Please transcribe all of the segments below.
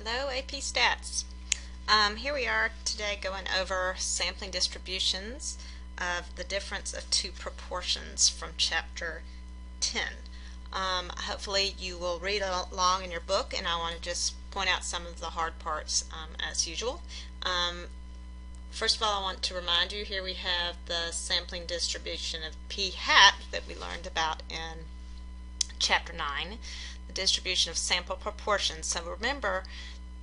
Hello, AP Stats. Here we are today going over sampling distributions of the difference of two proportions from Chapter 10. Hopefully you will read along in your book, and I want to just point out some of the hard parts as usual. First of all, I want to remind you here we have the sampling distribution of p hat that we learned about in Chapter 9, the distribution of sample proportions. So remember,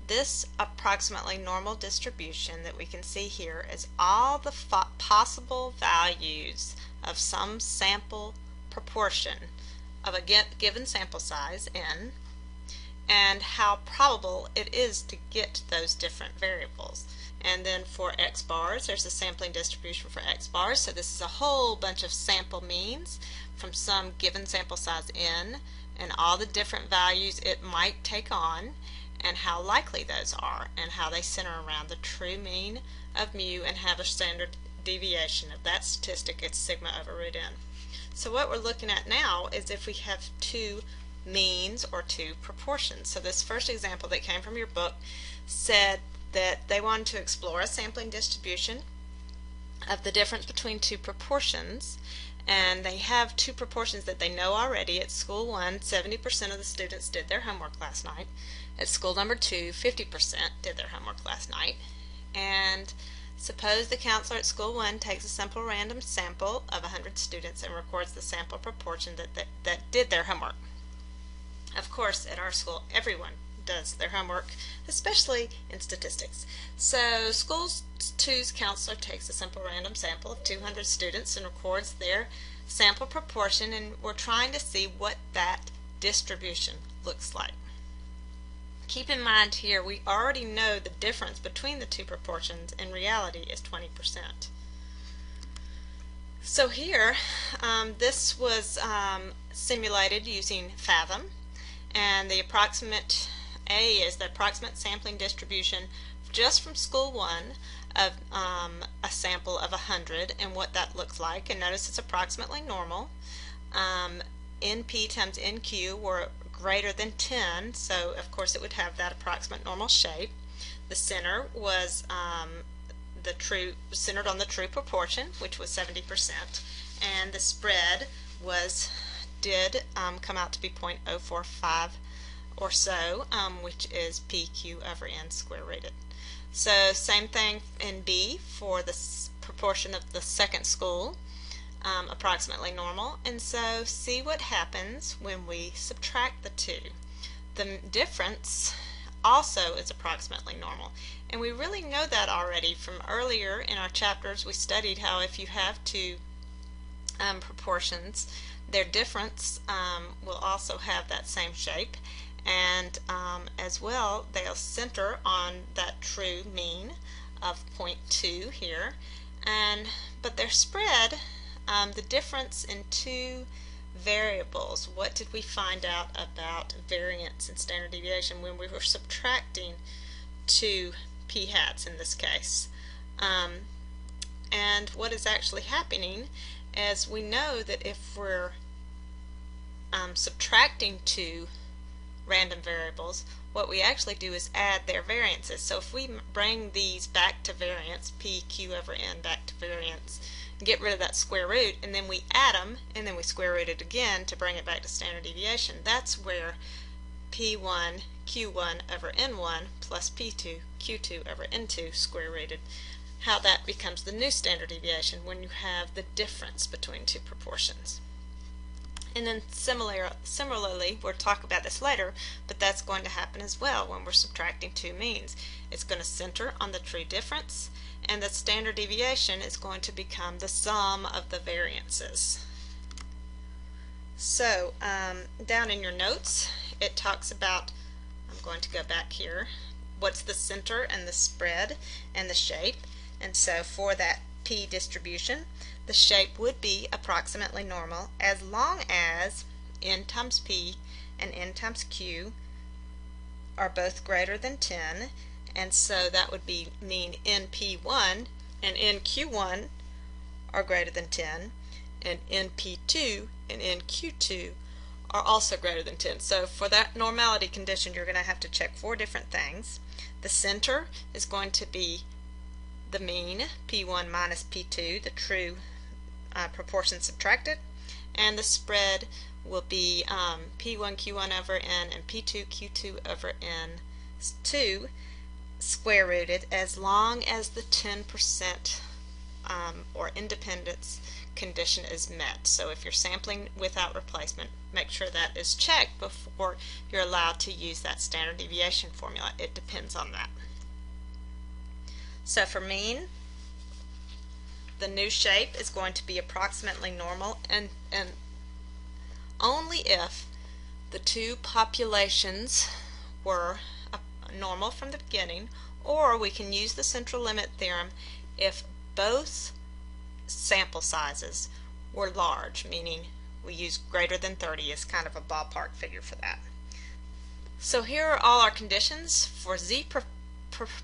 this approximately normal distribution that we can see here is all the possible values of some sample proportion of a given sample size n, and how probable it is to get those different variables. And then for x bars, there's a sampling distribution for x bars. So this is a whole bunch of sample means from some given sample size n and all the different values it might take on and how likely those are and how they center around the true mean of mu and have a standard deviation of that statistic. It's sigma over root n. So what we're looking at now is if we have two means or two proportions. So this first example that came from your book said that they wanted to explore a sampling distribution of the difference between two proportions, and they have two proportions that they know already. At school 1, 70% of the students did their homework last night. At school number 2, 50% did their homework last night. And suppose the counselor at school 1 takes a simple random sample of 100 students and records the sample proportion that did their homework. Of course, at our school, everyone does their homework, especially in statistics. So school 2's counselor takes a simple random sample of 200 students and records their sample proportion, and we're trying to see what that distribution looks like. Keep in mind here, we already know the difference between the two proportions in reality is 20%. So here, this was simulated using Fathom, and the approximate A is the approximate sampling distribution just from school 1 of a sample of 100 and what that looks like. And notice it's approximately normal. NP times NQ were greater than 10, so of course it would have that approximate normal shape. The center was centered on the true proportion, which was 70%, and the spread did come out to be 0.045 or so, which is PQ over N square rooted. So same thing in B for the proportion of the second school, approximately normal. And so see what happens when we subtract the two. The difference also is approximately normal. And we really know that already from earlier in our chapters. We studied how if you have two proportions, their difference will also have that same shape. And as well, they'll center on that true mean of 0.2 here, but their spread, the difference in two variables. What did we find out about variance and standard deviation when we were subtracting two p hats in this case? And what is actually happening is we know that if we're subtracting two random variables, what we actually do is add their variances. So if we bring these back to variance, PQ over N back to variance, get rid of that square root, and then we add them, and then we square root it again to bring it back to standard deviation, that's where P1 Q1 over N1 plus P2 Q2 over N2 square rooted, how that becomes the new standard deviation when you have the difference between two proportions. And then similarly, we'll talk about this later, but that's going to happen as well when we're subtracting two means. It's going to center on the true difference, and the standard deviation is going to become the sum of the variances. So down in your notes, it talks about, I'm going to go back here, what's the center and the spread and the shape. And so for that P distribution, the shape would be approximately normal as long as N times P and N times Q are both greater than 10, and so that would mean NP1 and NQ1 are greater than 10, and NP2 and NQ2 are also greater than 10. So for that normality condition, you're going to have to check 4 different things. The center is going to be the mean, P1 minus P2, the true proportion subtracted, and the spread will be P1 Q1 over N and P2 Q2 over N2 square rooted, as long as the 10% or independence condition is met. So if you're sampling without replacement, make sure that is checked before you're allowed to use that standard deviation formula. It depends on that. So for mean, the new shape is going to be approximately normal, and only if the two populations were normal from the beginning, or we can use the central limit theorem if both sample sizes were large, meaning we use greater than 30 as kind of a ballpark figure for that. So here are all our conditions for Z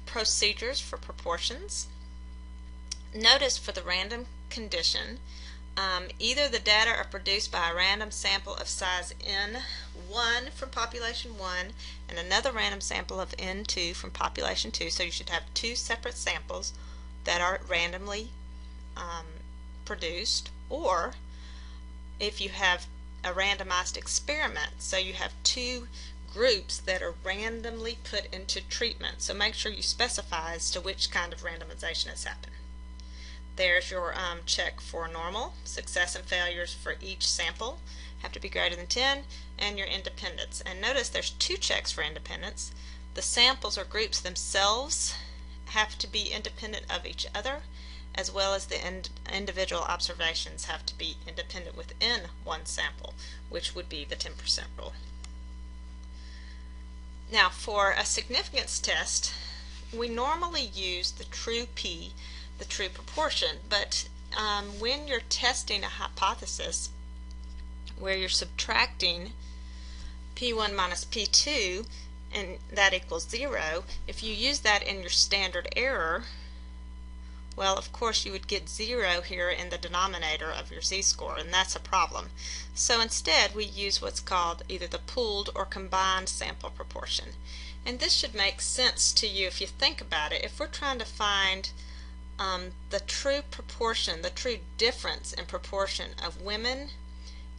procedures for proportions. Notice for the random condition, either the data are produced by a random sample of size N1 from population 1 and another random sample of N2 from population 2, so you should have 2 separate samples that are randomly produced, or if you have a randomized experiment, so you have 2 groups that are randomly put into treatment. So make sure you specify as to which kind of randomization has happened. There's your check for normal. Success and failures for each sample have to be greater than 10, and your independence. And notice there's 2 checks for independence. The samples or groups themselves have to be independent of each other, as well as the individual observations have to be independent within one sample, which would be the 10% rule. Now for a significance test, we normally use the true P, the true proportion, but when you're testing a hypothesis where you're subtracting P1 minus P2 and that equals 0, if you use that in your standard error, well, of course you would get 0 here in the denominator of your z-score, and that's a problem. So instead we use what's called either the pooled or combined sample proportion. And this should make sense to you if you think about it. If we're trying to find the true proportion, the true difference in proportion of women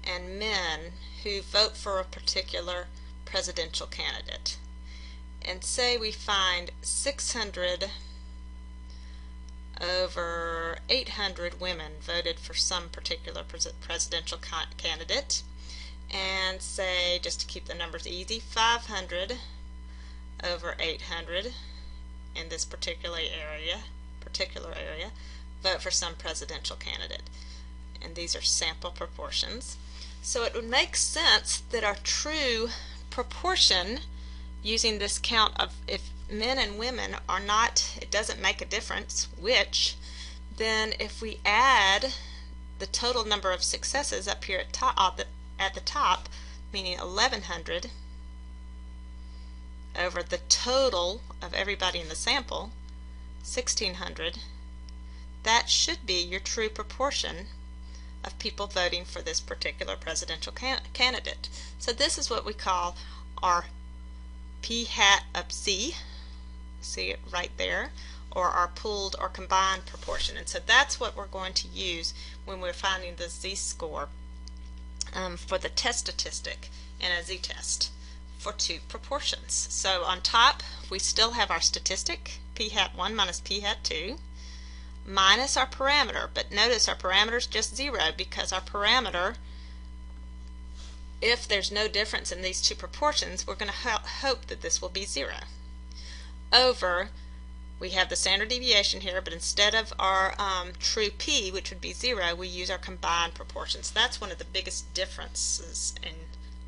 and men who vote for a particular presidential candidate, and say we find 600 over 800 women voted for some particular presidential candidate, and say, just to keep the numbers easy, 500 over 800 in this particular area vote for some presidential candidate. And these are sample proportions. So it would make sense that our true proportion, using this count of if men and women are not, it doesn't make a difference which, then if we add the total number of successes up here at the top, meaning 1100, over the total of everybody in the sample, 1600, that should be your true proportion of people voting for this particular presidential candidate. So this is what we call our P hat of Z, see it right there, or our pooled or combined proportion. And so that's what we're going to use when we're finding the z-score for the test statistic in a z-test for 2 proportions. So on top we still have our statistic, P hat 1 minus P hat 2, minus our parameter, but notice our parameter is just 0 because our parameter, if there's no difference in these 2 proportions, we're going to hope that this will be 0. Over, we have the standard deviation here, but instead of our true P, which would be 0, we use our combined proportions. That's one of the biggest differences in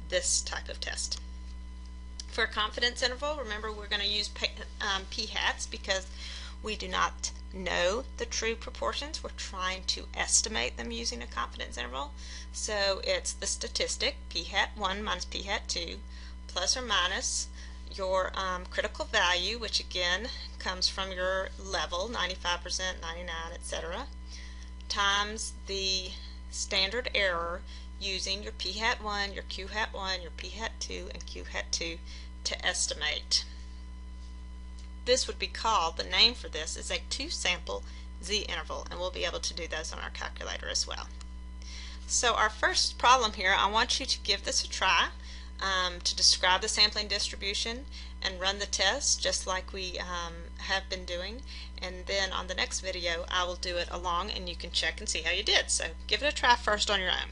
this type of test. For a confidence interval, remember we're going to use P hats because we do not know the true proportions. We're trying to estimate them using a confidence interval. So it's the statistic, P hat 1 minus P hat 2, plus or minus your critical value, which again comes from your level, 95%, 99, etc., times the standard error using your p hat 1, your q hat 1, your p hat 2, and q hat 2 to estimate. This would be called, the name for this is a 2-sample z-interval, and we'll be able to do those on our calculator as well. So our first problem here, I want you to give this a try to describe the sampling distribution and run the test just like we have been doing, and then on the next video I will do it along and you can check and see how you did. So give it a try first on your own.